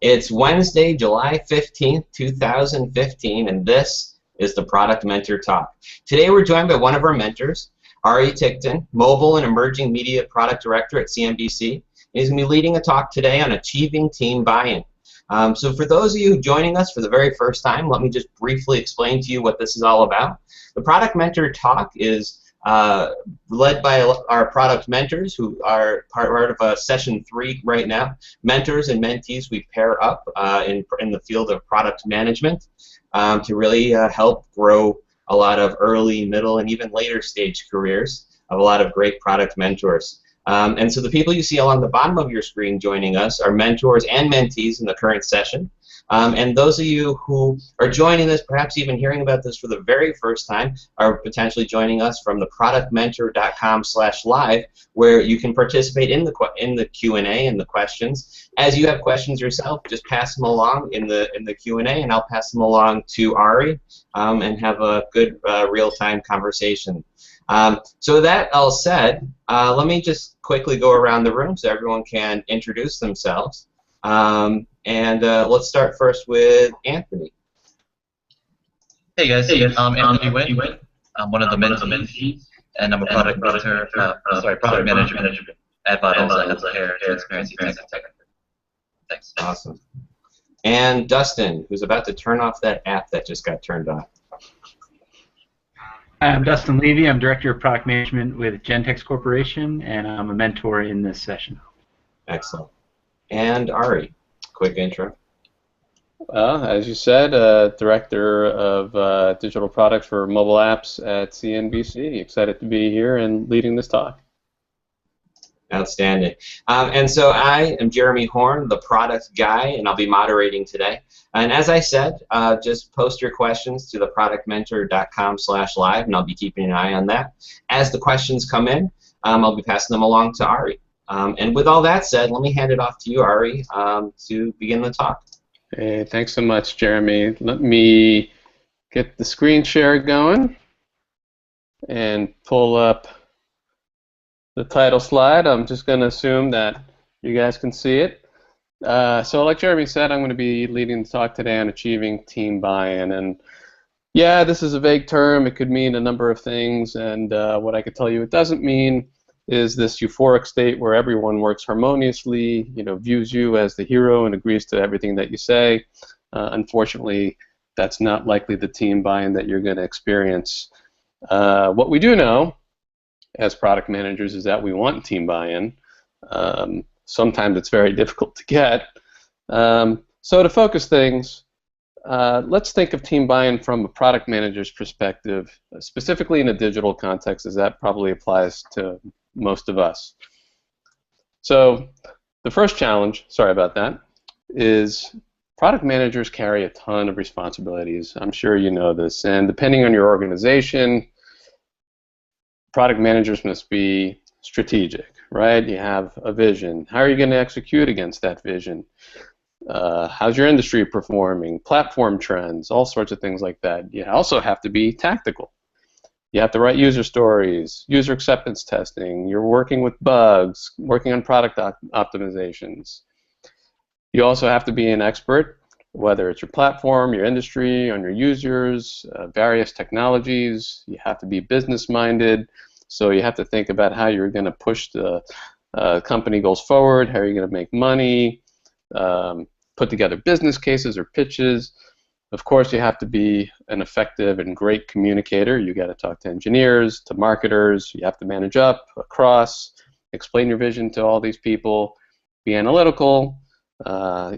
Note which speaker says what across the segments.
Speaker 1: It's Wednesday, July 15th, 2015, and this is the Product Mentor Talk. Today we're joined by one of our mentors, Ari Tiktin, Mobile and Emerging Media Product Director at CNBC. He's going to be leading a talk today on achieving team buy-in. So for those of you joining us for the very first time, let me just briefly explain to you what this is all about. The Product Mentor Talk is led by our product mentors who are part of session 3 right now. Mentors and mentees, we pair up in the field of product management to really help grow a lot of early, middle, and even later stage careers of a lot of great product mentors. And so the people you see along the bottom of your screen joining us are mentors and mentees in the current session. And those of you who are joining this, perhaps even hearing about this for the very first time, are potentially joining us from the productmentor.com/live, where you can participate in the Q&A and the questions. As you have questions yourself, just pass them along in the Q&A, and I'll pass them along to Ari and have a good real-time conversation. So with that all said, let me just quickly go around the room so everyone can introduce themselves. Let's start first with Anthony.
Speaker 2: Hey guys, Anthony Nguyen. I'm one of the mentees, and I'm a product manager at Vitals Healthcare Transparency Tech. Thanks.
Speaker 1: Awesome. And Dustin, who's about to turn off that app that just got turned on.
Speaker 3: Hi, I'm Dustin Levy. I'm Director of Product Management with Gentex Corporation, and I'm a mentor in this session.
Speaker 1: Excellent. And Ari, quick intro.
Speaker 4: Well, as you said, Director of Digital Products for Mobile Apps at CNBC. Excited to be here and leading this talk.
Speaker 1: Outstanding. And so I am Jeremy Horn, the product guy, and I'll be moderating today. And as I said, just post your questions to the productmentor.com/live, and I'll be keeping an eye on that. As the questions come in, I'll be passing them along to Ari. And with all that said, let me hand it off to you, Ari, to begin the talk.
Speaker 4: Hey, thanks so much, Jeremy. Let me get the screen share going and pull up the title slide. I'm just going to assume that you guys can see it. So like Jeremy said, I'm going to be leading the talk today on achieving team buy-in. And yeah, this is a vague term. It could mean a number of things. And what I could tell you it doesn't mean is this euphoric state where everyone works harmoniously, views you as the hero and agrees to everything that you say. Unfortunately, that's not likely the team buy-in that you're going to experience. What we do know as product managers is that we want team buy-in. Sometimes it's very difficult to get. So to focus things, let's think of team buy-in from a product manager's perspective, specifically in a digital context, as that probably applies to most of us. So the first challenge, sorry about that, is product managers carry a ton of responsibilities. I'm sure you know this, and depending on your organization, product managers must be strategic, right? You have a vision. How are you going to execute against that vision? How's your industry performing? Platform trends, all sorts of things like that. You also have to be tactical. You have to write user stories, user acceptance testing. You're working with bugs, working on product optimizations. You also have to be an expert, whether it's your platform, your industry, on your users, various technologies. You have to be business-minded, so you have to think about how you're going to push the company goals forward, how you're going to make money, put together business cases or pitches. Of course, you have to be an effective and great communicator. You got to talk to engineers, to marketers. You have to manage up, across, explain your vision to all these people, be analytical,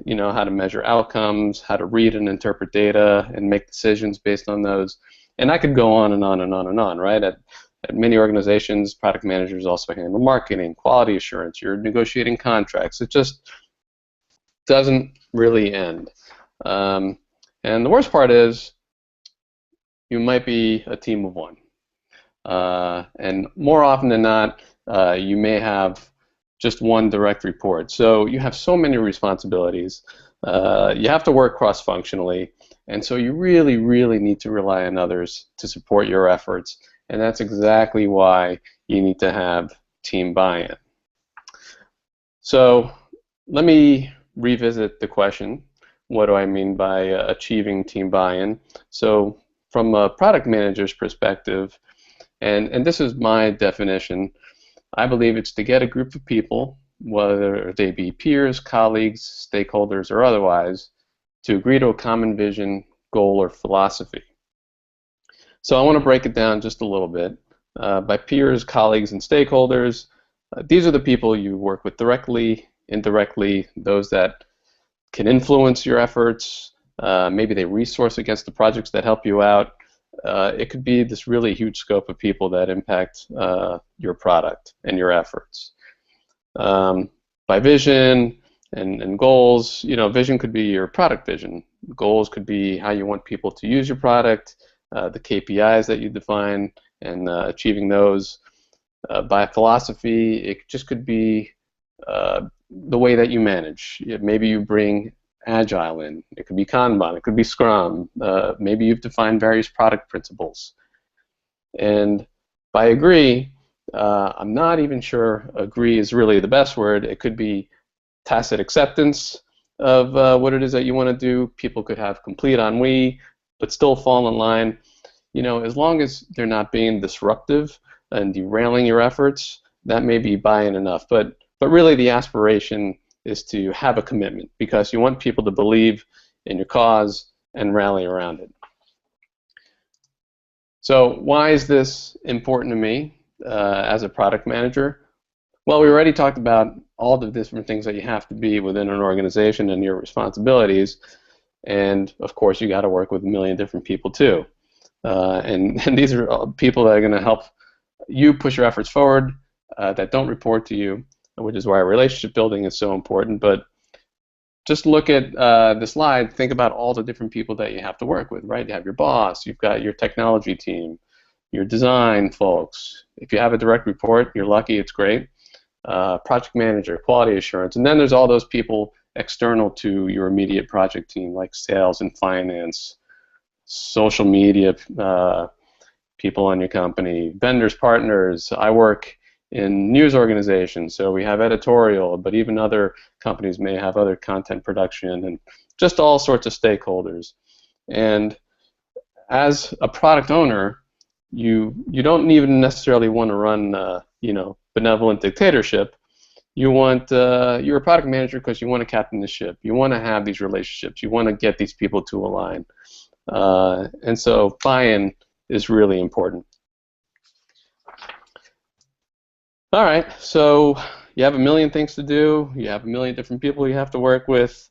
Speaker 4: you know how to measure outcomes, how to read and interpret data and make decisions based on those. And I could go on and on and on and on, right? At many organizations, product managers also handle marketing, quality assurance, you're negotiating contracts. It just doesn't really end. And the worst part is you might be a team of one. And more often than not, you may have just one direct report. So you have so many responsibilities. You have to work cross-functionally. And so you really, really need to rely on others to support your efforts. And that's exactly why you need to have team buy-in. So let me revisit the question, what do I mean by achieving team buy-in? So from a product manager's perspective, and this is my definition, I believe it's to get a group of people, whether they be peers, colleagues, stakeholders, or otherwise, to agree to a common vision, goal, or philosophy. So I want to break it down just a little bit. By peers, colleagues, and stakeholders, these are the people you work with directly, indirectly, those that can influence your efforts. Maybe they resource against the projects that help you out. It could be this really huge scope of people that impact your product and your efforts. By vision and goals, vision could be your product vision. Goals could be how you want people to use your product, the KPIs that you define, and achieving those. By philosophy, it just could be the way that you manage. Maybe you bring Agile in. It could be Kanban. It could be Scrum. Maybe you've defined various product principles. And by agree, I'm not even sure agree is really the best word. It could be tacit acceptance of what it is that you want to do. People could have complete ennui, but still fall in line. As long as they're not being disruptive and derailing your efforts, that may be buy-in enough. But really the aspiration is to have a commitment, because you want people to believe in your cause and rally around it. So why is this important to me as a product manager? Well, we already talked about all the different things that you have to be within an organization and your responsibilities. And of course, you got to work with a million different people too. And these are people that are going to help you push your efforts forward, that don't report to you, which is why relationship building is so important. But just look at the slide, think about all the different people that you have to work with, right? You have your boss, you've got your technology team, your design folks. If you have a direct report, you're lucky, it's great. Project manager, quality assurance, and then there's all those people external to your immediate project team, like sales and finance, social media, people on your company, vendors, partners. I work in news organizations, so we have editorial, but even other companies may have other content production, and just all sorts of stakeholders. And as a product owner, you don't even necessarily want to run benevolent dictatorship. You're a product manager because you want to captain the ship. You want to have these relationships. You want to get these people to align. And so buy-in is really important. All right, so you have a million things to do. You have a million different people you have to work with.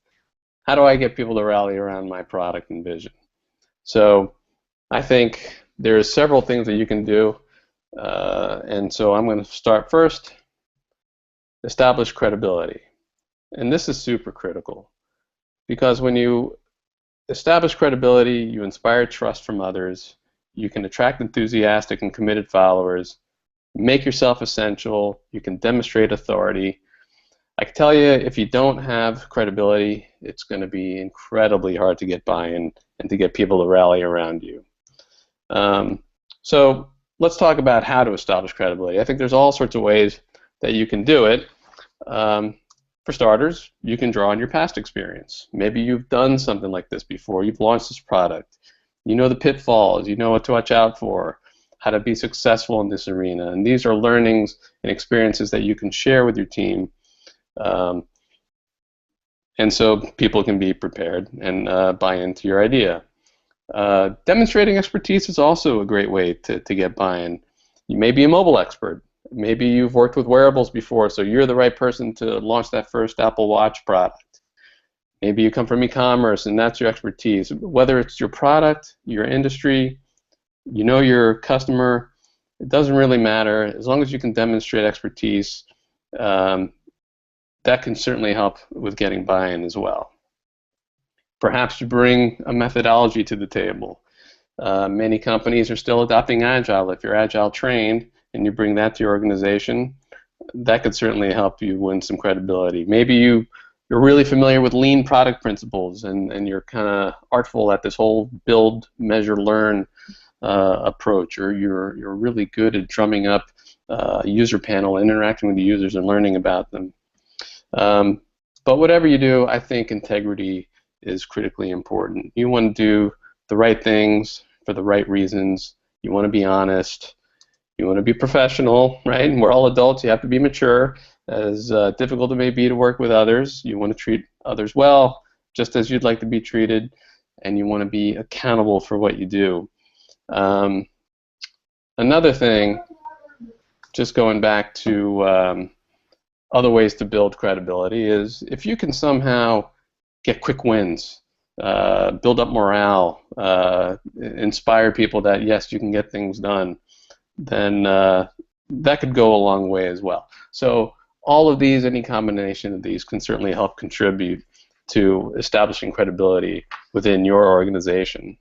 Speaker 4: How do I get people to rally around my product and vision? So I think there's several things that you can do. And so I'm going to start first. Establish credibility. And this is super critical, because when you establish credibility, you inspire trust from others, you can attract enthusiastic and committed followers, make yourself essential, you can demonstrate authority. I can tell you, if you don't have credibility, it's going to be incredibly hard to get buy-in and to get people to rally around you. So let's talk about how to establish credibility. I think there's all sorts of ways that you can do it. For starters, you can draw on your past experience. Maybe you've done something like this before. You've launched this product. You know the pitfalls. You know what to watch out for, how to be successful in this arena. And these are learnings and experiences that you can share with your team. And so people can be prepared and buy into your idea. Demonstrating expertise is also a great way to get buy-in. You may be a mobile expert. Maybe you've worked with wearables before, so you're the right person to launch that first Apple Watch product. Maybe you come from e-commerce and that's your expertise. Whether it's your product, your industry, you know your customer, it doesn't really matter. As long as you can demonstrate expertise, that can certainly help with getting buy-in as well. Perhaps you bring a methodology to the table. Many companies are still adopting Agile. If you're Agile trained and you bring that to your organization, that could certainly help you win some credibility. Maybe you're really familiar with lean product principles and you're kind of artful at this whole build, measure, learn approach, or you're really good at drumming up a user panel, interacting with the users and learning about them. But whatever you do, I think integrity is critically important. You want to do the right things for the right reasons. You want to be honest. You want to be professional, right? And we're all adults. You have to be mature. As difficult it may be to work with others, you want to treat others well, just as you'd like to be treated, and you want to be accountable for what you do. Another thing, just going back to other ways to build credibility, is if you can somehow get quick wins, build up morale, inspire people that, yes, you can get things done, then that could go a long way as well. So all of these, any combination of these, can certainly help contribute to establishing credibility within your organization.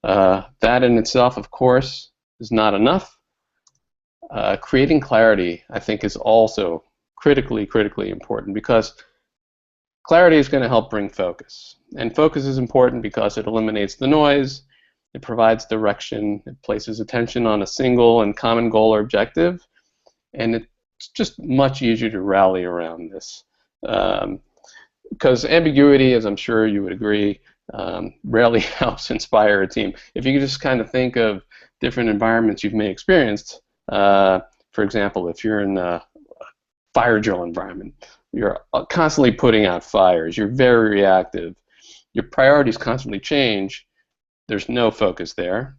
Speaker 4: That in itself, of course, is not enough. Creating clarity, I think, is also critically important, because clarity is going to help bring focus. And focus is important because it eliminates the noise, it provides direction, it places attention on a single and common goal or objective, and it's just much easier to rally around this. Because ambiguity, as I'm sure you would agree, rarely helps inspire a team. If you could just kind of think of different environments you may have experienced, for example, if you're in a fire drill environment, you're constantly putting out fires, you're very reactive, your priorities constantly change, there's no focus there.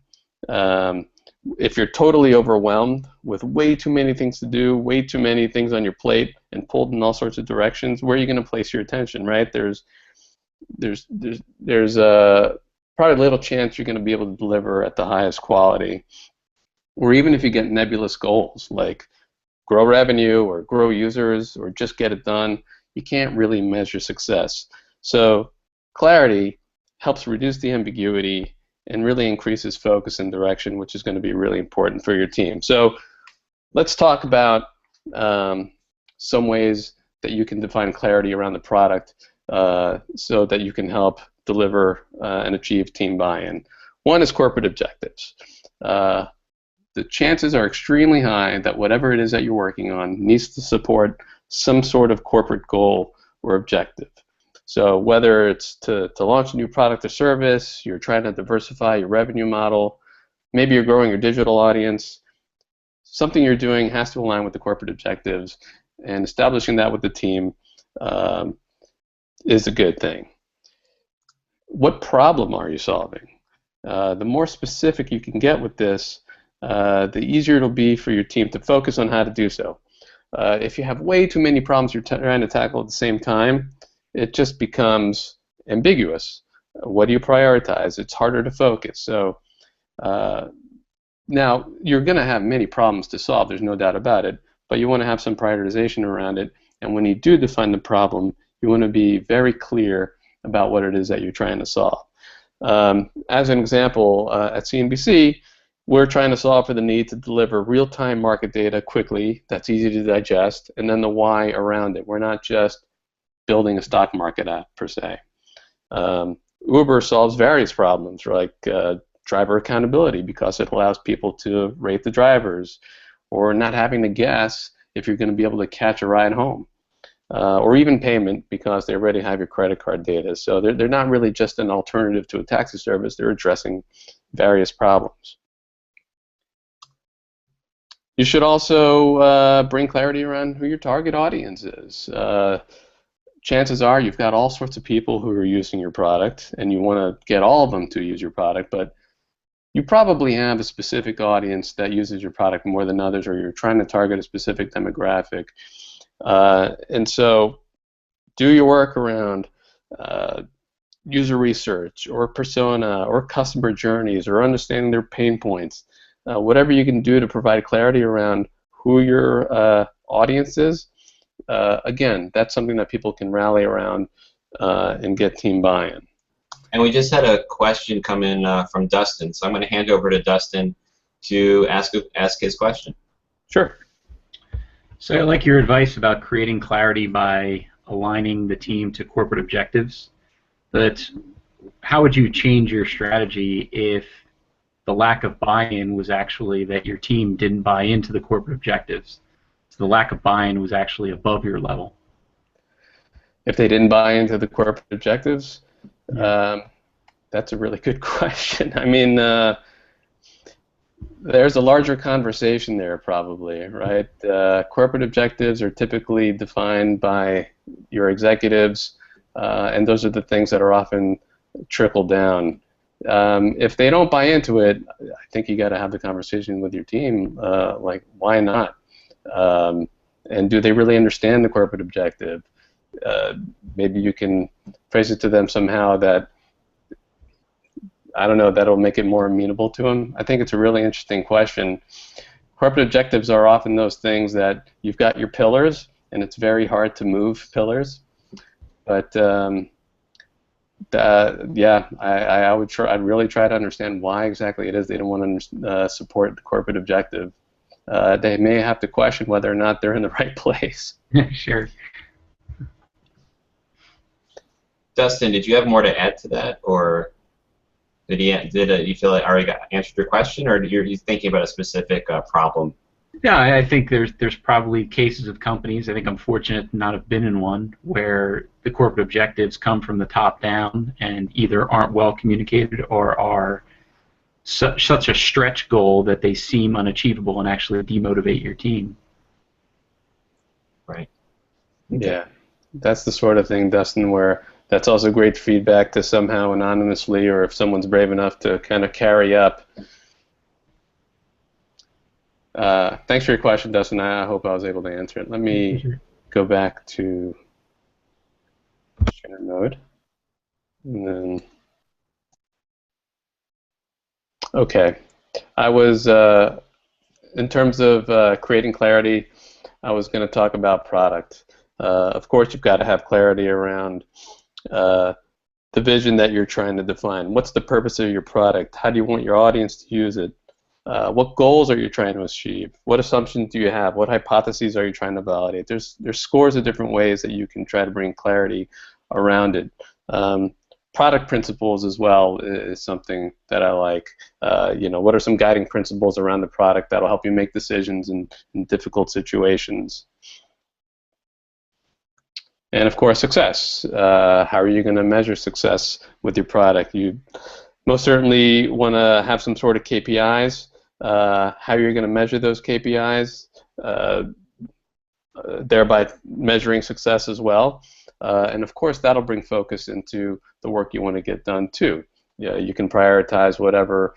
Speaker 4: If you're totally overwhelmed with way too many things to do, way too many things on your plate, and pulled in all sorts of directions, where are you going to place your attention, right? There's probably little chance you're going to be able to deliver at the highest quality. Or even if you get nebulous goals like grow revenue or grow users or just get it done, you can't really measure success. So clarity helps reduce the ambiguity and really increases focus and direction, which is going to be really important for your team. So let's talk about some ways that you can define clarity around the product so that you can help deliver and achieve team buy-in. One is corporate objectives. The chances are extremely high that whatever it is that you're working on needs to support some sort of corporate goal or objective. So whether it's to launch a new product or service, you're trying to diversify your revenue model, maybe you're growing your digital audience, something you're doing has to align with the corporate objectives, and establishing that with the team is a good thing. What problem are you solving? The more specific you can get with this, the easier it'll be for your team to focus on how to do so. If you have way too many problems you're trying to tackle at the same time, it just becomes ambiguous. What do you prioritize? It's harder to focus. So now you're going to have many problems to solve, there's no doubt about it, but you want to have some prioritization around it, and when you do define the problem, you want to be very clear about what it is that you're trying to solve. As an example, at CNBC, we're trying to solve for the need to deliver real-time market data quickly, that's easy to digest, and then the why around it. We're not just building a stock market app, per se. Uber solves various problems, like driver accountability, because it allows people to rate the drivers, or not having to guess if you're going to be able to catch a ride home, or even payment, because they already have your credit card data. So they're not really just an alternative to a taxi service, they're addressing various problems. You should also bring clarity around who your target audience is. Chances are you've got all sorts of people who are using your product, and you want to get all of them to use your product, but you probably have a specific audience that uses your product more than others, or you're trying to target a specific demographic. And so do your work around user research, or persona, or customer journeys, or understanding their pain points. Whatever you can do to provide clarity around who your audience is, again, that's something that people can rally around and get team buy-in.
Speaker 1: And we just had a question come in from Dustin, so I'm going to hand over to Dustin to ask his question.
Speaker 3: Sure. So I like your advice about creating clarity by aligning the team to corporate objectives, but how would you change your strategy if the lack of buy-in was actually that your team didn't buy into the corporate objectives? So the lack of buy-in was actually above your level.
Speaker 4: if they didn't buy into the corporate objectives? That's a really good question. I mean, there's a larger conversation there probably, right? Corporate objectives are typically defined by your executives, and those are the things that are often trickled down. If they don't buy into it, I think you got to have the conversation with your team, like, why not? And do they really understand the corporate objective? Maybe you can phrase it to them somehow that, I don't know, that'll make it more amenable to them. I think it's a really interesting question. Corporate objectives are often those things that you've got your pillars, and it's very hard to move pillars. But yeah, I'd really try to understand why exactly it is they don't want to support the corporate objective. They may have to question whether or not they're in the right place.
Speaker 3: Sure.
Speaker 1: Dustin, did you have more to add to that, or did you feel like Ari answered your question, or you thinking about a specific problem?
Speaker 3: Yeah, I think there's probably cases of companies. I think I'm fortunate to not have been in one where the corporate objectives come from the top down and either aren't well communicated or are such a stretch goal that they seem unachievable and actually demotivate your team.
Speaker 1: Right.
Speaker 4: Yeah, that's the sort of thing, Dustin, where that's also great feedback to somehow anonymously, or if someone's brave enough to kind of carry up. Thanks for your question, Dustin. I hope I was able to answer it. Let me go back to share mode. And then, okay. I was, in terms of creating clarity, I was going to talk about product. Of course, you've got to have clarity around the vision that you're trying to define. What's the purpose of your product? How do you want your audience to use it? What goals are you trying to achieve? What assumptions do you have? What hypotheses are you trying to validate? There's scores of different ways that you can try to bring clarity around it. Product principles as well is something that I like. What are some guiding principles around the product that'll help you make decisions in difficult situations? And of course, success. How are you going to measure success with your product? You most certainly want to have some sort of KPIs. How you're going to measure those KPIs, thereby measuring success as well. And of course, that'll bring focus into the work you want to get done too. Yeah, you can prioritize whatever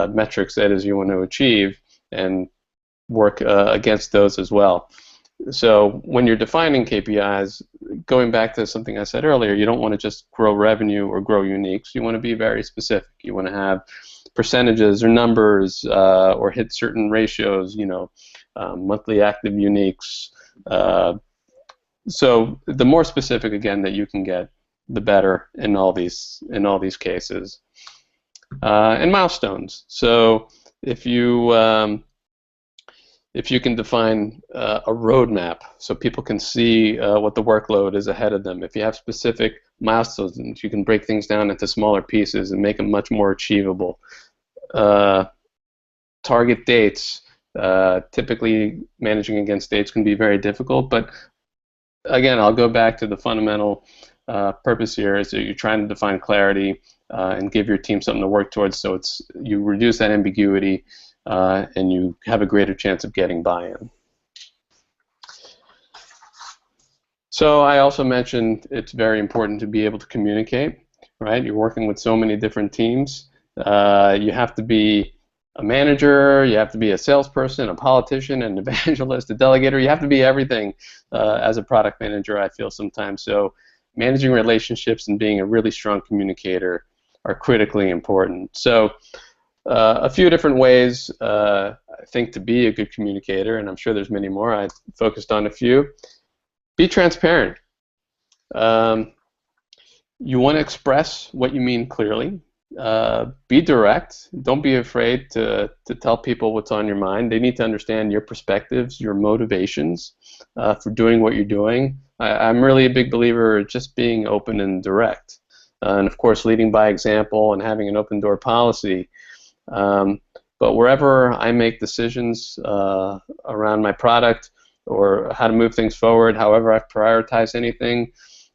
Speaker 4: metrics that is you want to achieve and work against those as well. So when you're defining KPIs, going back to something I said earlier, you don't want to just grow revenue or grow uniques. You want to be very specific. You want to have percentages or numbers or hit certain ratios, monthly active uniques. So the more specific, again, that you can get, the better in all these cases. And milestones. So if you can define a roadmap so people can see what the workload is ahead of them. If you have specific milestones, you can break things down into smaller pieces and make them much more achievable. Target dates. Typically, managing against dates can be very difficult, but again, I'll go back to the fundamental purpose here is that you're trying to define clarity and give your team something to work towards, so you reduce that ambiguity and you have a greater chance of getting buy-in. So I also mentioned it's very important to be able to communicate, right? You're working with so many different teams. You have to be a manager, you have to be a salesperson, a politician, an evangelist, a delegator. You have to be everything as a product manager, I feel sometimes. So managing relationships and being a really strong communicator are critically important. So a few different ways, I think, to be a good communicator, and I'm sure there's many more. I focused on a few. Be transparent. You want to express what you mean clearly. Be direct. Don't be afraid to tell people what's on your mind. They need to understand your perspectives, your motivations for doing what you're doing. I'm really a big believer in just being open and direct. And of course, leading by example and having an open door policy. But wherever I make decisions around my product or how to move things forward, however I prioritize anything,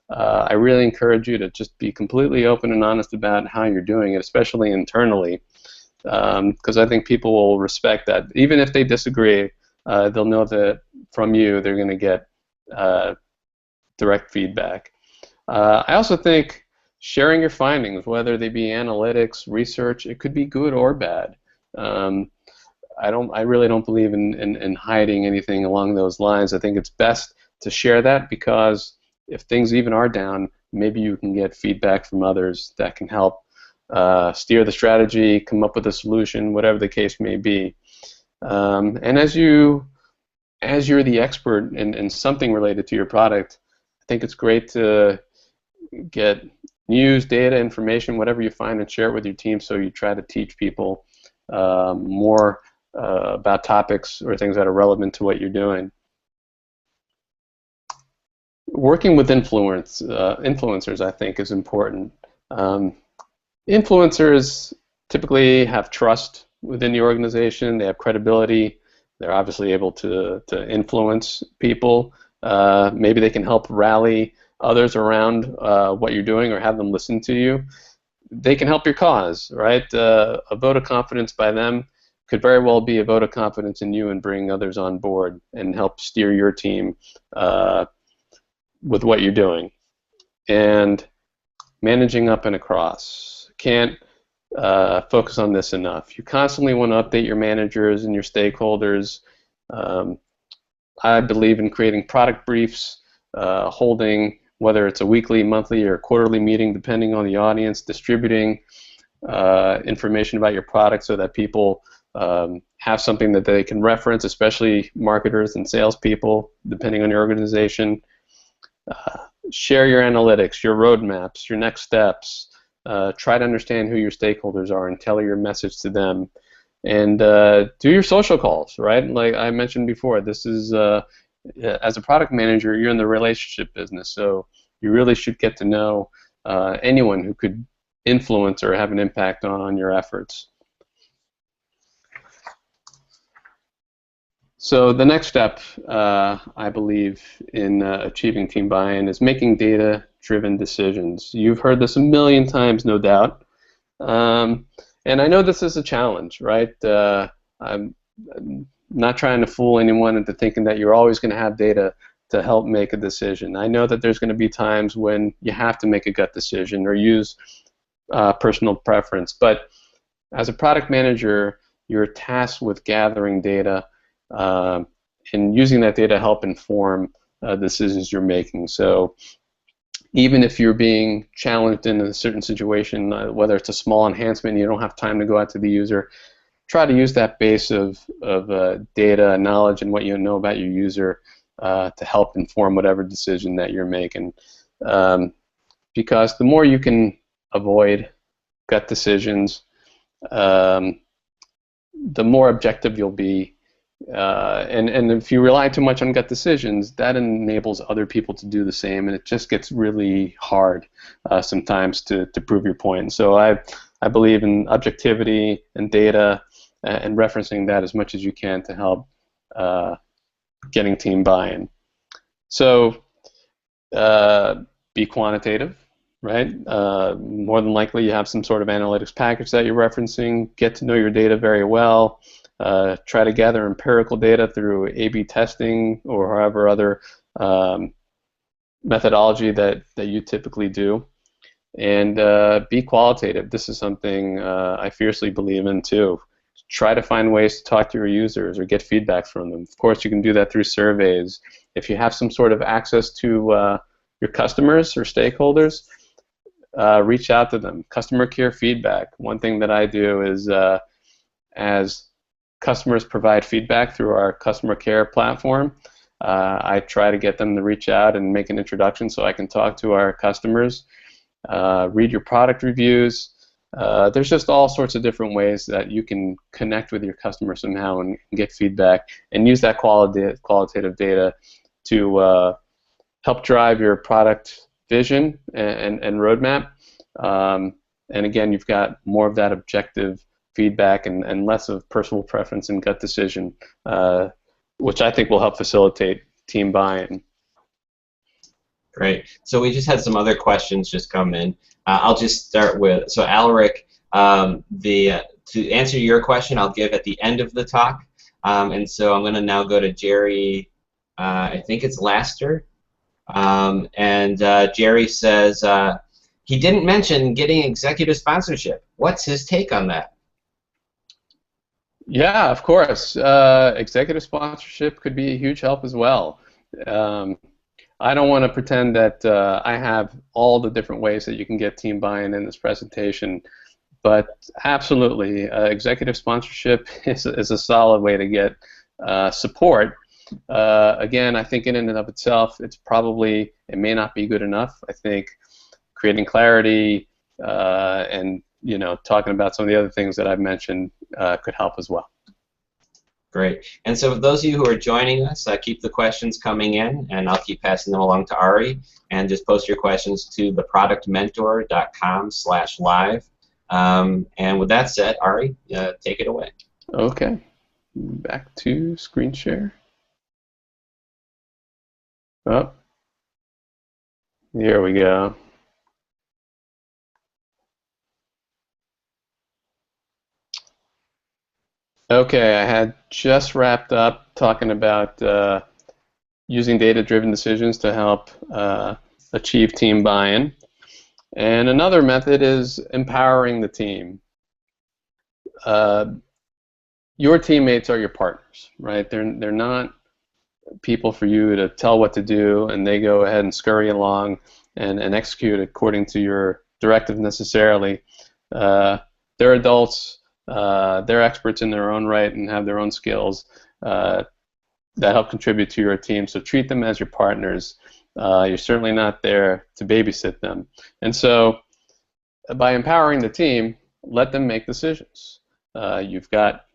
Speaker 4: I really encourage you to just be completely open and honest about how you're doing it, especially internally, because I think people will respect that. Even if they disagree, they'll know that from you they're going to get direct feedback. I also think sharing your findings, whether they be analytics, research, it could be good or bad. I really don't believe in hiding anything along those lines. I think it's best to share that, because if things even are down, maybe you can get feedback from others that can help steer the strategy, come up with a solution, whatever the case may be. And as you're the expert in something related to your product, I think it's great to get news, data, information, whatever you find, and share it with your team, so you try to teach people more about topics or things that are relevant to what you're doing. Working with influencers, I think, is important. Influencers typically have trust within the organization. They have credibility. They're obviously able to influence people. Maybe they can help rally others around what you're doing, or have them listen to you. They can help your cause, right? A vote of confidence by them could very well be a vote of confidence in you and bring others on board and help steer your team with what you're doing. And managing up and across. Can't focus on this enough. You constantly want to update your managers and your stakeholders. I believe in creating product briefs, holding, whether it's a weekly, monthly, or quarterly meeting, depending on the audience, distributing information about your product so that people have something that they can reference, especially marketers and salespeople, depending on your organization. Share your analytics, your roadmaps, your next steps. Try to understand who your stakeholders are and tailor your message to them. And do your social calls, right? Like I mentioned before, this is, as a product manager, you're in the relationship business, so you really should get to know anyone who could influence or have an impact on your efforts. So the next step, I believe, in achieving team buy-in is making data-driven decisions. You've heard this a million times, no doubt. And I know this is a challenge, right? I'm not trying to fool anyone into thinking that you're always going to have data to help make a decision. I know that there's going to be times when you have to make a gut decision or use personal preference. But as a product manager, you're tasked with gathering data and using that data to help inform decisions you're making. So even if you're being challenged in a certain situation, whether it's a small enhancement and you don't have time to go out to the user, try to use that base of data, knowledge, and what you know about your user to help inform whatever decision that you're making. Because the more you can avoid gut decisions, the more objective you'll be. And if you rely too much on gut decisions, that enables other people to do the same, and it just gets really hard sometimes to prove your point. So I believe in objectivity and data and referencing that as much as you can to help getting team buy-in. So be quantitative, right? More than likely you have some sort of analytics package that you're referencing. Get to know your data very well. Try to gather empirical data through A/B testing or however other methodology that you typically do. And be qualitative. This is something I fiercely believe in too. Try to find ways to talk to your users or get feedback from them. Of course, you can do that through surveys. If you have some sort of access to your customers or stakeholders, reach out to them. Customer care feedback. One thing that I do is as customers provide feedback through our customer care platform, I try to get them to reach out and make an introduction so I can talk to our customers, read your product reviews. There's just all sorts of different ways that you can connect with your customer somehow and get feedback and use that qualitative data to help drive your product vision and roadmap. And again, you've got more of that objective feedback and less of personal preference and gut decision, which I think will help facilitate team buy-in.
Speaker 1: Great. So we just had some other questions just come in. I'll just start with, so Alaric, to answer your question, I'll give at the end of the talk. And so I'm going to now go to Jerry, I think it's Laster. Jerry says, he didn't mention getting executive sponsorship. What's his take on that?
Speaker 4: Yeah, of course. Executive sponsorship could be a huge help as well. I don't want to pretend that I have all the different ways that you can get team buy-in in this presentation, but absolutely, executive sponsorship is a solid way to get support. Again, I think in and of itself, it may not be good enough. I think creating clarity and talking about some of the other things that I've mentioned could help as well.
Speaker 1: Great. And so for those of you who are joining us, keep the questions coming in, and I'll keep passing them along to Ari. And just post your questions to theproductmentor.com/live. And with that said, Ari, take it away.
Speaker 4: Okay. Back to screen share. Oh, here we go. Okay, I had just wrapped up talking about using data-driven decisions to help achieve team buy-in. And another method is empowering the team. Your teammates are your partners, right? They're not people for you to tell what to do, and they go ahead and scurry along and execute according to your directive necessarily. They're adults. They're experts in their own right and have their own skills that help contribute to your team. So treat them as your partners. You're certainly not there to babysit them. And so by empowering the team, let them make decisions. You've got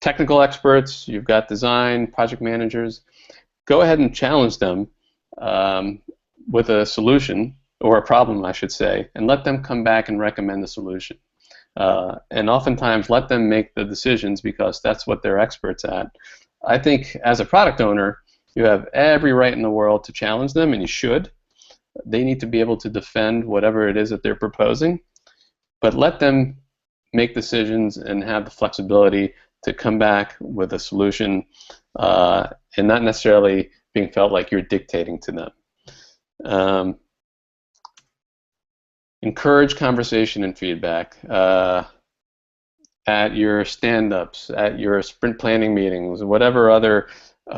Speaker 4: technical experts, you've got design, project managers. Go ahead and challenge them with a solution, or a problem, I should say, and let them come back and recommend the solution. And oftentimes let them make the decisions because that's what they're experts at. I think as a product owner, you have every right in the world to challenge them, and you should. They need to be able to defend whatever it is that they're proposing, but let them make decisions and have the flexibility to come back with a solution and not necessarily being felt like you're dictating to them. Encourage conversation and feedback at your stand-ups, at your sprint planning meetings, whatever other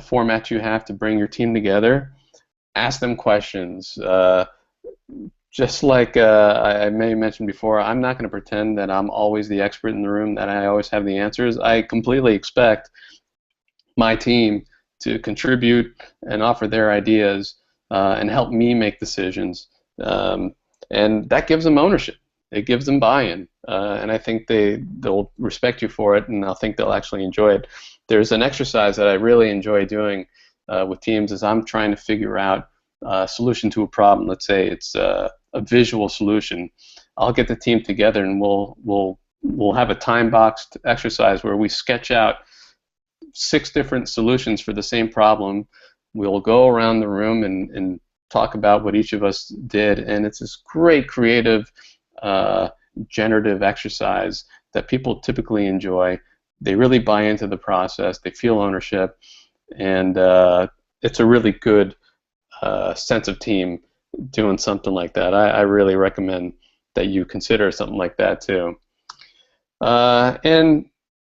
Speaker 4: format you have to bring your team together. Ask them questions. Just like I may have mentioned before, I'm not going to pretend that I'm always the expert in the room, that I always have the answers. I completely expect my team to contribute and offer their ideas and help me make decisions. And that gives them ownership. It gives them buy-in, and I think they'll respect you for it, and I think they'll actually enjoy it. There's an exercise that I really enjoy doing with teams as I'm trying to figure out a solution to a problem. Let's say it's a visual solution. I'll get the team together, and we'll have a time-boxed exercise where we sketch out 6 different solutions for the same problem. We'll go around the room and talk about what each of us did, and it's this great creative generative exercise that people typically enjoy. They really buy into the process, they feel ownership, and it's a really good sense of team doing something like that. I really recommend that you consider something like that too. And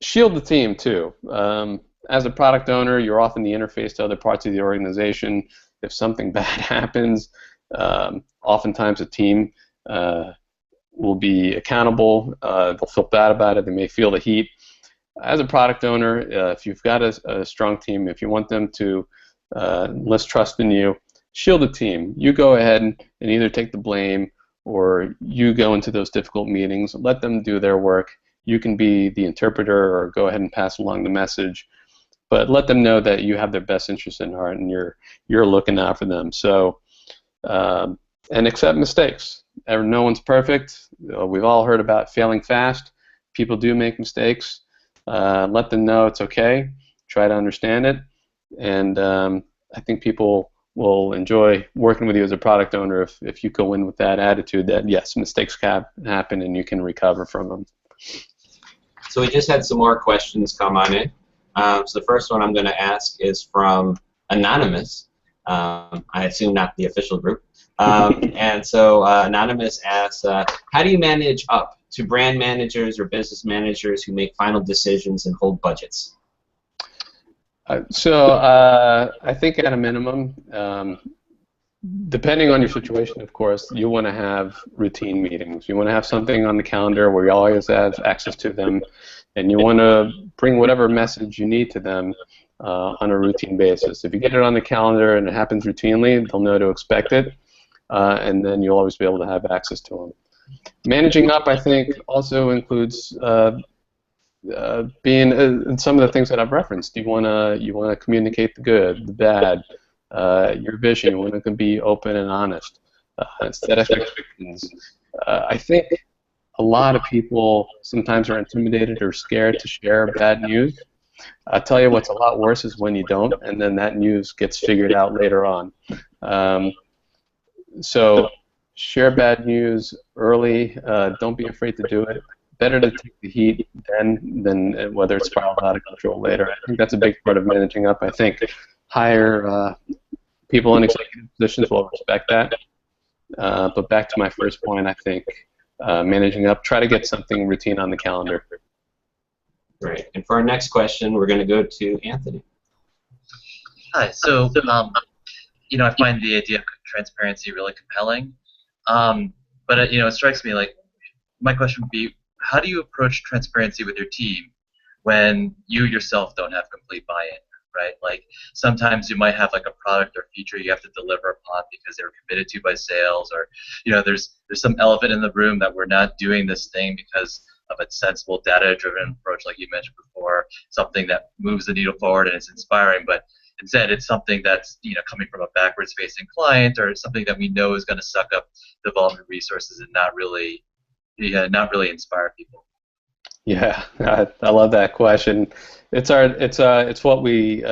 Speaker 4: shield the team too. As a product owner, you're often the interface to other parts of the organization. If something bad happens, oftentimes a team will be accountable. They'll feel bad about it. They may feel the heat. As a product owner, if you've got a strong team, if you want them to enlist trust in you, shield the team. You go ahead and either take the blame or you go into those difficult meetings. Let them do their work. You can be the interpreter or go ahead and pass along the message. But let them know that you have their best interest in heart and you're looking out for them. So, and accept mistakes. No one's perfect. We've all heard about failing fast. People do make mistakes. Let them know it's okay. Try to understand it. And I think people will enjoy working with you as a product owner if you go in with that attitude that yes, mistakes can happen and you can recover from them.
Speaker 1: So we just had some more questions come on in. So the first one I'm going to ask is from Anonymous. I assume not the official group. And so Anonymous asks, how do you manage up to brand managers or business managers who make final decisions and hold budgets?
Speaker 4: I think at a minimum, depending on your situation, of course, you want to have routine meetings. You want to have something on the calendar where you always have access to them, and you want to bring whatever message you need to them on a routine basis. If you get it on the calendar and it happens routinely, they'll know to expect it, and then you'll always be able to have access to them. Managing up, I think, also includes being some of the things that I've referenced. You wanna communicate the good, the bad, your vision. You want to be open and honest. Set expectations. I think a lot of people sometimes are intimidated or scared to share bad news. I'll tell you what's a lot worse is when you don't, and then that news gets figured out later on. So share bad news early. Don't be afraid to do it. Better to take the heat then than whether it's spiraled out of control later. I think that's a big part of managing up. I think higher people in executive positions will respect that. But back to my first point, I think managing up, try to get something routine on the calendar.
Speaker 1: Right. And for our next question, we're going to go to Anthony.
Speaker 2: Hi. So, you know, I find the idea of transparency really compelling. But you know, it strikes me like my question would be, how do you approach transparency with your team when you yourself don't have complete buy-in, right? Like sometimes you might have like a product or feature you have to deliver upon because they were committed to by sales, or you know, there's some elephant in the room that we're not doing this thing because of a sensible data-driven approach, like you mentioned before, something that moves the needle forward and is inspiring, but instead it's something that's, you know, coming from a backwards-facing client or something that we know is going to suck up development resources and not really inspire people.
Speaker 4: Yeah, I love that question. It's what we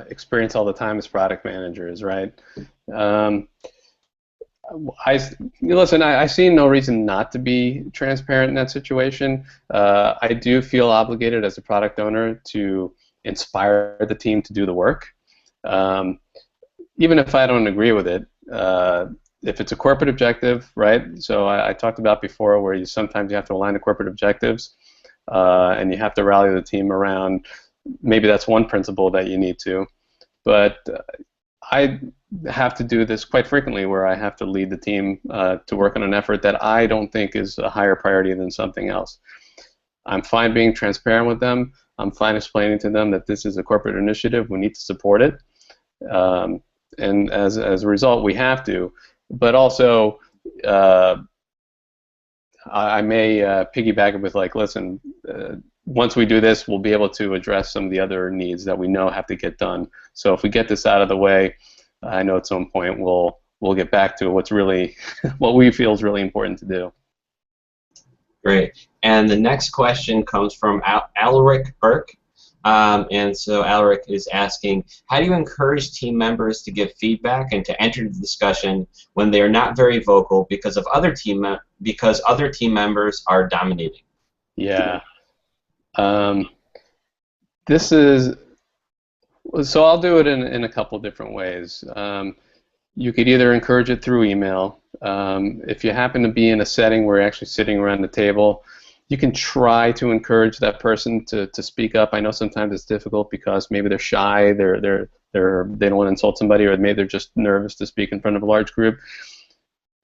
Speaker 4: experience all the time as product managers, right? I see no reason not to be transparent in that situation. I do feel obligated as a product owner to inspire the team to do the work, even if I don't agree with it. If it's a corporate objective, right? So I talked about before where sometimes you have to align the corporate objectives, and you have to rally the team around. Maybe that's one principle that you need to, but I have to do this quite frequently where I have to lead the team to work on an effort that I don't think is a higher priority than something else. I'm fine being transparent with them. I'm fine explaining to them that this is a corporate initiative. We need to support it. And as a result, we have to. But also, I may piggyback it with like, listen, once we do this, we'll be able to address some of the other needs that we know have to get done. So if we get this out of the way, I know at some point we'll get back to what's really what we feel is really important to do.
Speaker 1: Great. And the next question comes from Alaric Burke. And so Alaric is asking, how do you encourage team members to give feedback and to enter the discussion when they are not very vocal because other team members are dominating?
Speaker 4: Yeah. So I'll do it in a couple different ways. You could either encourage it through email. If you happen to be in a setting where you're actually sitting around the table, you can try to encourage that person to speak up. I know sometimes it's difficult because maybe they're shy, they don't want to insult somebody, or maybe they're just nervous to speak in front of a large group.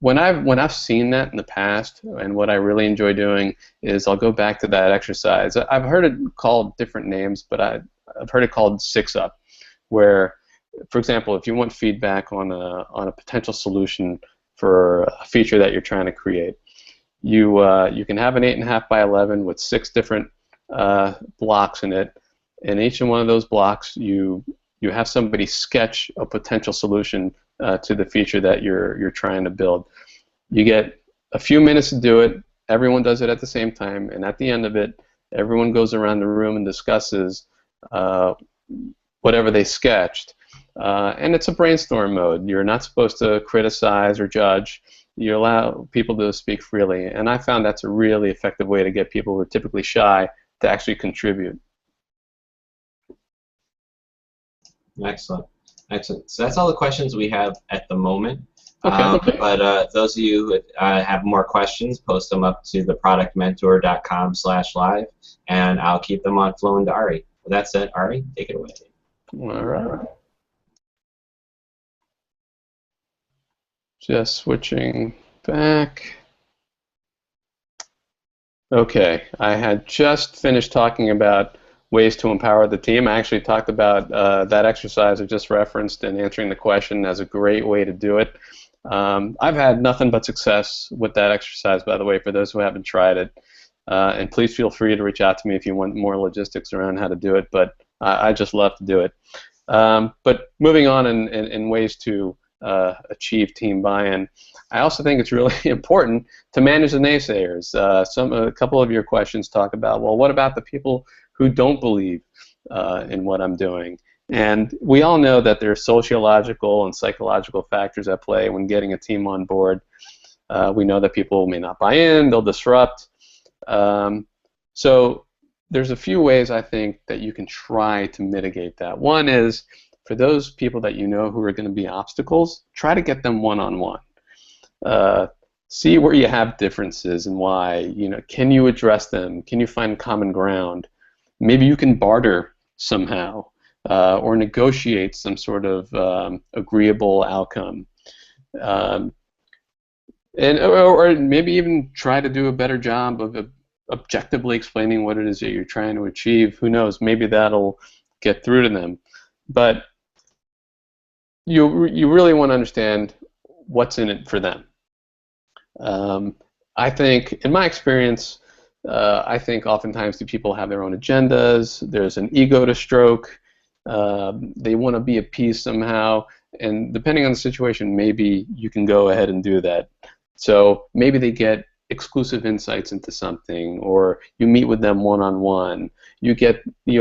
Speaker 4: When I've seen that in the past, and what I really enjoy doing is I'll go back to that exercise. I've heard it called different names, but I've heard it called 6-up, where, for example, if you want feedback on a potential solution for a feature that you're trying to create, you can have an 8.5 by 11 with 6 different blocks in it, and each one of those blocks you have somebody sketch a potential solution to the feature that you're trying to build. You get a few minutes to do it. Everyone does it at the same time, and at the end of it, everyone goes around the room and discusses whatever they sketched. And it's a brainstorm mode. You're not supposed to criticize or judge. You allow people to speak freely. And I found that's a really effective way to get people who are typically shy to actually contribute.
Speaker 1: Excellent. Excellent. So that's all the questions we have at the moment.
Speaker 4: Okay.
Speaker 1: But those of you who have more questions, post them up to the productmentor.com/live, and I'll keep them on flowing to Ari. With that said, Ari, take it away.
Speaker 4: All right. Just switching back. Okay, I had just finished talking about ways to empower the team. I actually talked about that exercise I just referenced and answering the question as a great way to do it. I've had nothing but success with that exercise, by the way, for those who haven't tried it. And please feel free to reach out to me if you want more logistics around how to do it, but I just love to do it. But moving on in ways to achieve team buy-in, I also think it's really important to manage the naysayers. A couple of your questions talk about, well, what about the people who don't believe in what I'm doing? And we all know that there are sociological and psychological factors at play when getting a team on board. We know that people may not buy in, they'll disrupt. So there's a few ways I think that you can try to mitigate that. One is, for those people that you know who are going to be obstacles, try to get them one-on-one. See where you have differences and why. Can you address them? Can you find common ground? Maybe you can barter somehow, or negotiate some sort of agreeable outcome. Or maybe even try to do a better job of objectively explaining what it is that you're trying to achieve. Who knows? Maybe that'll get through to them. But you really want to understand what's in it for them. I think, in my experience, I think oftentimes the people have their own agendas. There's an ego to stroke. They want to be appeased somehow. And depending on the situation, maybe you can go ahead and do that. So maybe they get exclusive insights into something, or you meet with them one-on-one. You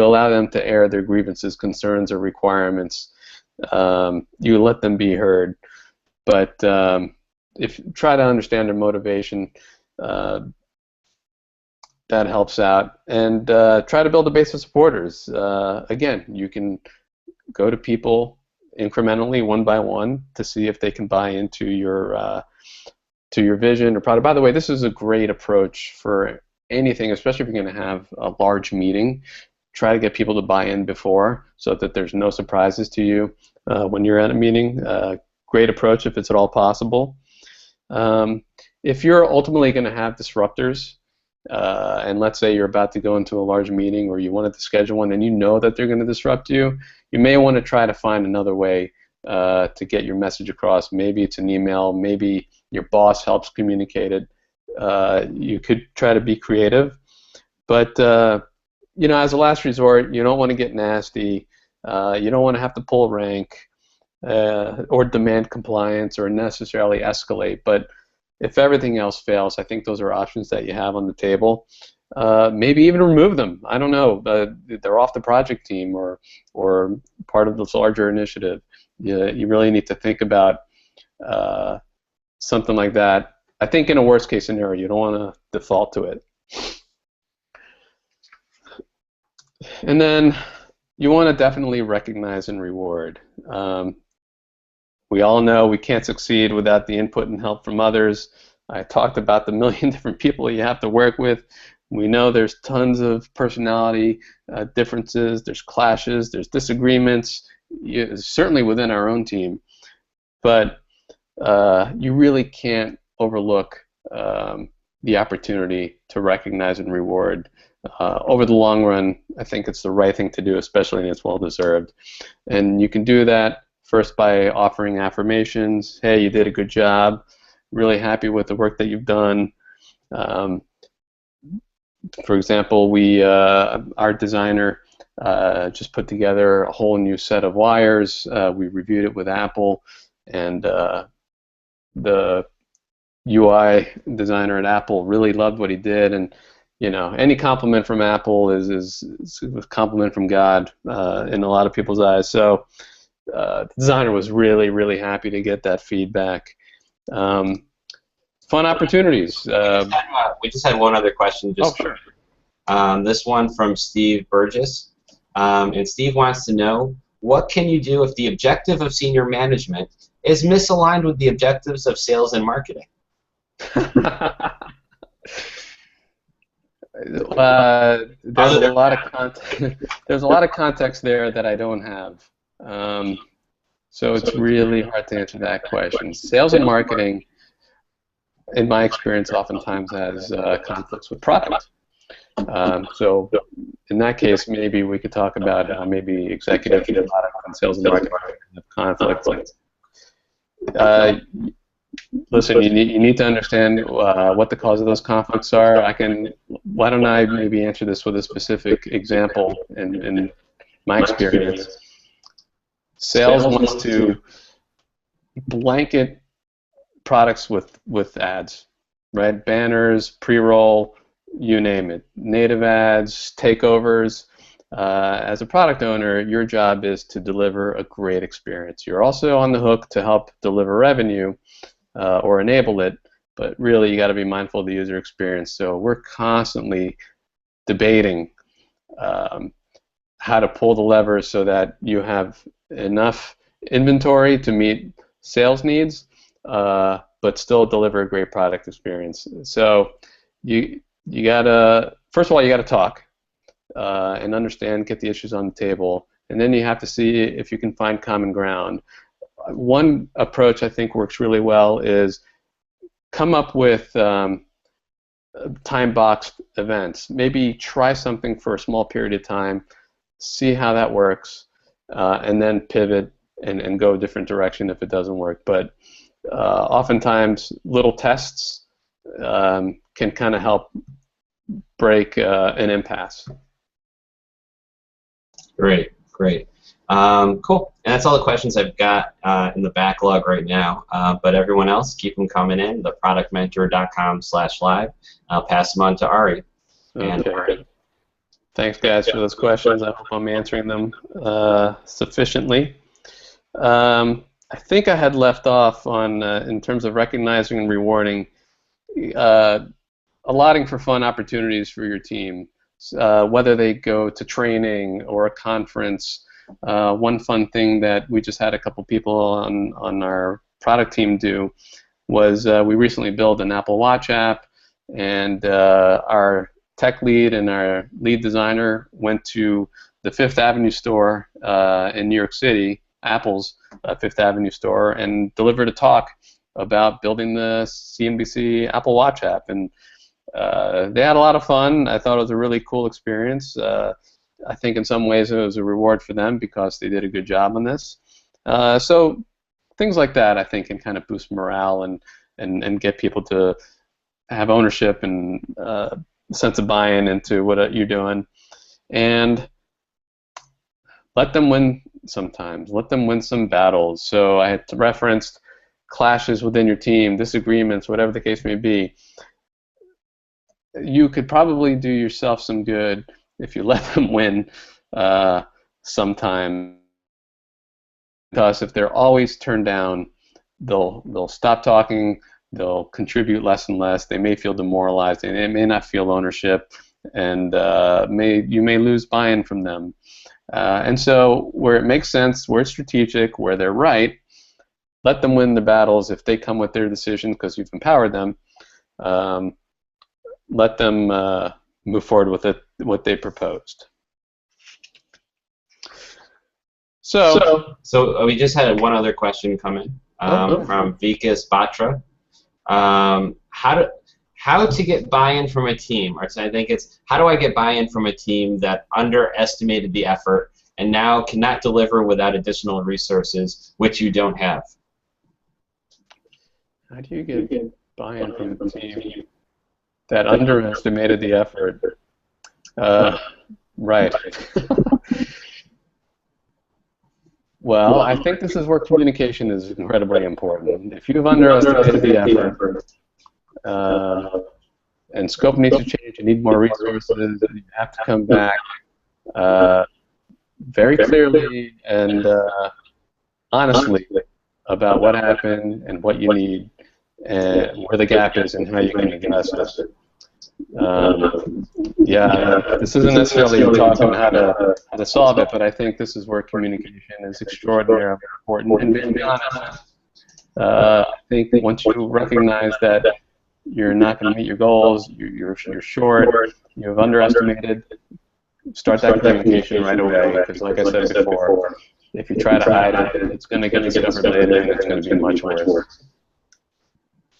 Speaker 4: allow them to air their grievances, concerns, or requirements. You let them be heard. But if try to understand their motivation, that helps out. And try to build a base of supporters. Again, you can go to people incrementally, one by one, to see if they can buy into your vision or product. By the way, this is a great approach for anything, especially if you're going to have a large meeting. Try to get people to buy in before, so that there's no surprises to you when you're at a meeting. Great approach if it's at all possible. If you're ultimately going to have disruptors, and let's say you're about to go into a large meeting, or you wanted to schedule one and you know that they're going to disrupt you, you may want to try to find another way to get your message across. Maybe it's an email, maybe your boss helps communicate it. You could try to be creative, but as a last resort, you don't want to get nasty. You don't want to have to pull rank or demand compliance or necessarily escalate. But if everything else fails, I think those are options that you have on the table. Maybe even remove them. I don't know. They're off the project team or part of this larger initiative. You really need to think about something like that. I think in a worst case scenario, you don't want to default to it. And then you want to definitely recognize and reward. We all know we can't succeed without the input and help from others. I talked about the million different people you have to work with. We know there's tons of personality differences, there's clashes, there's disagreements, certainly within our own team. But you really can't overlook the opportunity to recognize and reward. Over the long run, I think it's the right thing to do, especially when it's well-deserved. And you can do that first by offering affirmations. Hey, you did a good job. Really happy with the work that you've done. For example, our designer just put together a whole new set of wires. We reviewed it with Apple, and the UI designer at Apple really loved what he did. And any compliment from Apple is a compliment from God in a lot of people's eyes. So the designer was really, really happy to get that feedback. Fun opportunities.
Speaker 1: We just had one other question.
Speaker 4: Oh, sure.
Speaker 1: This one from Steve Burgess. And Steve wants to know, what can you do if the objective of senior management is misaligned with the objectives of sales and marketing?
Speaker 4: There's a lot of there's a lot of context there that I don't have. So it's really hard to answer that question. Sales and marketing, in my experience, oftentimes has conflicts with product. So in that case, maybe we could talk about how maybe executive product and sales and marketing have conflict. Listen, you need to understand what the cause of those conflicts are. Why don't I maybe answer this with a specific example in my experience. Sales wants to blanket products with ads, right? Banners, pre-roll, you name it. Native ads, takeovers. As a product owner, your job is to deliver a great experience. You're also on the hook to help deliver revenue or enable it, but really you got to be mindful of the user experience. So we're constantly debating how to pull the levers so that you have enough inventory to meet sales needs, but still deliver a great product experience. So you gotta, first of all, you gotta talk and understand, get the issues on the table, and then you have to see if you can find common ground. One approach I think works really well is come up with time-boxed events. Maybe try something for a small period of time, see how that works, and then pivot and go a different direction if it doesn't work. But oftentimes, little tests can kind of help break an impasse.
Speaker 1: Great, great. Cool. And that's all the questions I've got in the backlog right now. But everyone else, keep them coming in, theproductmentor.com/live. I'll pass them on to Ari.
Speaker 4: Okay. Thanks, guys, for those questions. I hope I'm answering them sufficiently. I think I had left off on, in terms of recognizing and rewarding, allotting for fun opportunities for your team, whether they go to training or a conference. One fun thing that we just had a couple people on our product team do was we recently built an Apple Watch app, and our tech lead and our lead designer went to the Fifth Avenue store in New York City, Apple's Fifth Avenue store, and delivered a talk about building the CNBC Apple Watch app. And they had a lot of fun. I thought it was a really cool experience. I think in some ways it was a reward for them because they did a good job on this. So things like that I think can kind of boost morale and get people to have ownership and sense of buy-in into what you're doing. And let them win sometimes. Let them win some battles. So I had referenced clashes within your team, disagreements, whatever the case may be. You could probably do yourself some good if you let them win sometime. Because if they're always turned down, they'll stop talking, they'll contribute less and less, they may feel demoralized, and they may not feel ownership, and you may lose buy-in from them. And so where it makes sense, where it's strategic, where they're right, let them win the battles. If they come with their decision because you've empowered them, let them move forward with what they proposed. So
Speaker 1: we just had one other question come in from Vikas Batra. How to get buy-in from a team? Or I think it's, how do I get buy-in from a team that underestimated the effort and now cannot deliver without additional resources, which you don't have?
Speaker 4: How do you get buy-in from a team that underestimated the effort? Right. Well, I think this is where communication is incredibly important. If you've underestimated the effort, and scope needs to change, you need more resources, you have to come back very clearly and honestly about what happened and what you need and where the gap is and how you can address it. Yeah, this isn't necessarily a talk on how to solve it, but I think this is where communication is extraordinarily important. And being honest, I think once you recognize that you're not going to meet your goals, you're short, you've underestimated, start that communication right away. Because like I said before, if you try to hide it, it's going to get discovered later, and it's going to be much worse.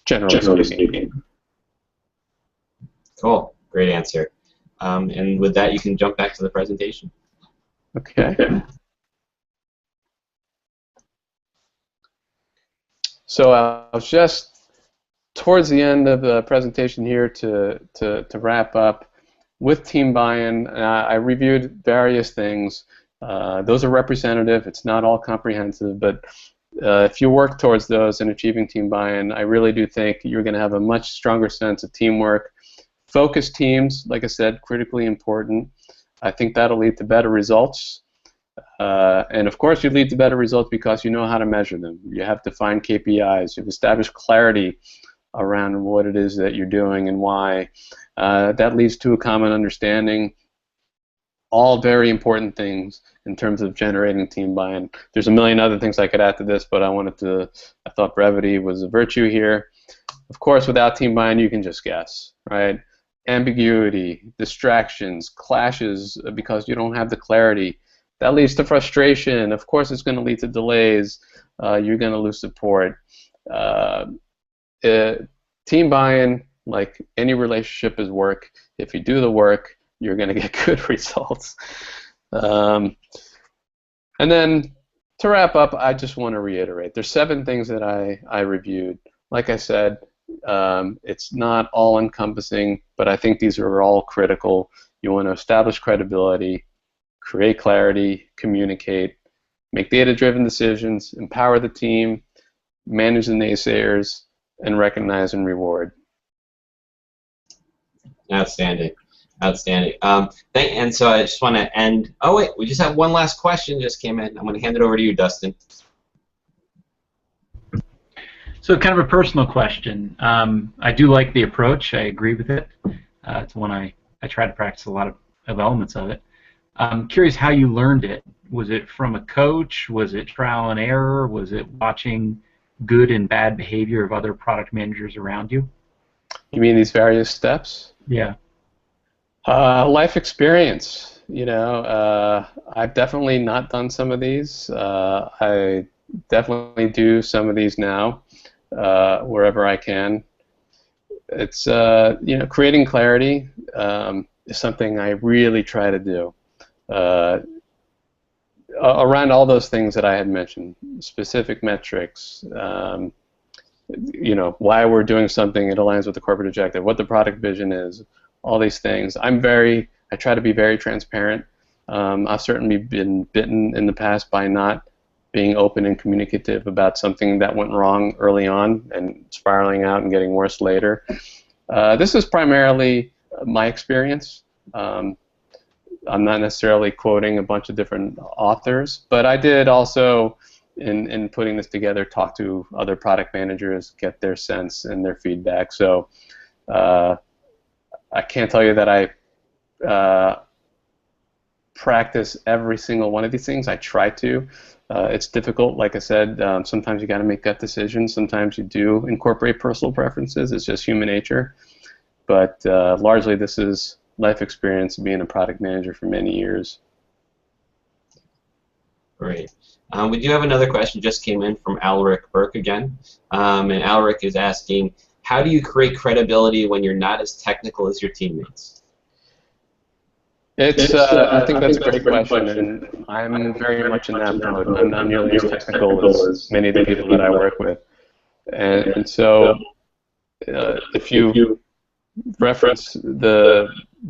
Speaker 4: Generally speaking.
Speaker 1: Cool. Great answer. And with that, you can jump back to the presentation.
Speaker 4: Okay. So I was just towards the end of the presentation here to wrap up with team buy-in. I reviewed various things. Those are representative. It's not all comprehensive, but if you work towards those and achieving team buy-in, I really do think you're going to have a much stronger sense of teamwork. Focused teams, like I said, critically important. I think that'll lead to better results. And of course, you lead to better results because you know how to measure them. You have defined KPIs. You've established clarity around what it is that you're doing and why. That leads to a common understanding. All very important things in terms of generating team buy-in. There's a million other things I could add to this, but I thought brevity was a virtue here. Of course, without team buy-in, you can just guess, right? Ambiguity, distractions, clashes because you don't have the clarity. That leads to frustration. Of course, it's going to lead to delays. You're going to lose support. Team buy-in, like any relationship, is work. If you do the work, you're going to get good results. And then to wrap up, I just want to reiterate. There's 7 things that I reviewed. Like I said, it's not all-encompassing, but I think these are all critical. You want to establish credibility, create clarity, communicate, make data-driven decisions, empower the team, manage the naysayers, and recognize and reward.
Speaker 1: Outstanding. Outstanding. And so I just want to end. Oh, wait, we just have one last question just came in. I'm going to hand it over to you, Dustin.
Speaker 3: So kind of a personal question. I do like the approach. I agree with it. It's one I try to practice a lot of elements of it. I'm curious how you learned it. Was it from a coach? Was it trial and error? Was it watching good and bad behavior of other product managers around you?
Speaker 4: You mean these various steps?
Speaker 3: Yeah.
Speaker 4: Life experience. You know, I've definitely not done some of these. I definitely do some of these now, wherever I can. It's you know, creating clarity is something I really try to do around all those things that I had mentioned, specific metrics. You know, why we're doing something, it aligns with the corporate objective, what the product vision is, all these things. I try to be very transparent. I've certainly been bitten in the past by not being open and communicative about something that went wrong early on and spiraling out and getting worse later. This is primarily my experience. I'm not necessarily quoting a bunch of different authors, but I did also, in putting this together, talk to other product managers, get their sense and their feedback. So I can't tell you that I practice every single one of these things. I try to. It's difficult, like I said. Sometimes you got to make gut decisions. Sometimes you do incorporate personal preferences. It's just human nature. But largely, this is life experience being a product manager for many years.
Speaker 1: Great. We do have another question just came in from Alric Burke again. And Alric is asking, how do you create credibility when you're not as technical as your teammates?
Speaker 4: I think that's a great question, and I'm very much in that mode. I'm not nearly as technical as many of the people that I work with. And so if you reference the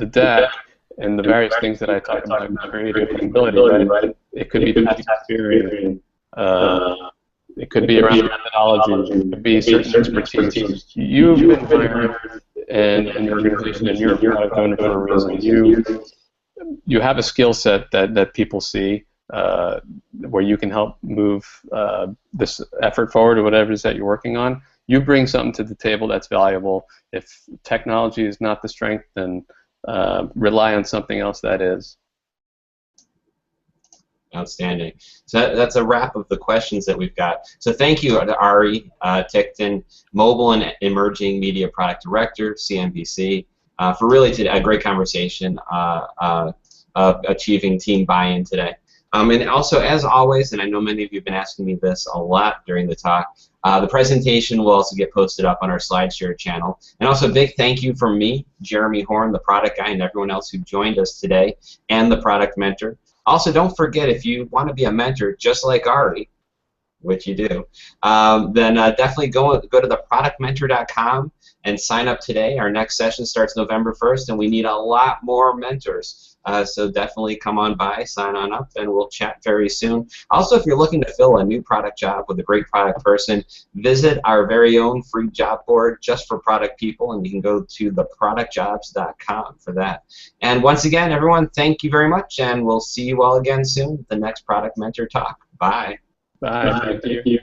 Speaker 4: deck and the various things that I talk about creating credibility, right? It could be past experience, it could be around methodology, it could be certain expertise. You've been hired in an organization and you're a product owner for a reason. You have a skill set that people see. where you can help move this effort forward or whatever it is that you're working on. You bring something to the table that's valuable. If technology is not the strength, then rely on something else that is.
Speaker 1: Outstanding. So that's a wrap of the questions that we've got. So thank you to Ari Tiktin, Mobile and Emerging Media Product Director, CNBC, for really a great conversation of achieving team buy-in today. And also, as always, and I know many of you have been asking me this a lot during the talk, the presentation will also get posted up on our SlideShare channel. And also a big thank you from me, Jeremy Horn, the product guy, and everyone else who joined us today, and the product mentor. Also, don't forget, if you want to be a mentor just like Ari, which you do, then definitely go to theproductmentor.com and sign up today. Our next session starts November 1st, and we need a lot more mentors. So definitely come on by, sign on up, and we'll chat very soon. Also, if you're looking to fill a new product job with a great product person, visit our very own free job board just for product people, and you can go to theproductjobs.com for that. And once again, everyone, thank you very much, and we'll see you all again soon at the next Product Mentor Talk. Bye.
Speaker 4: Bye. Thank you.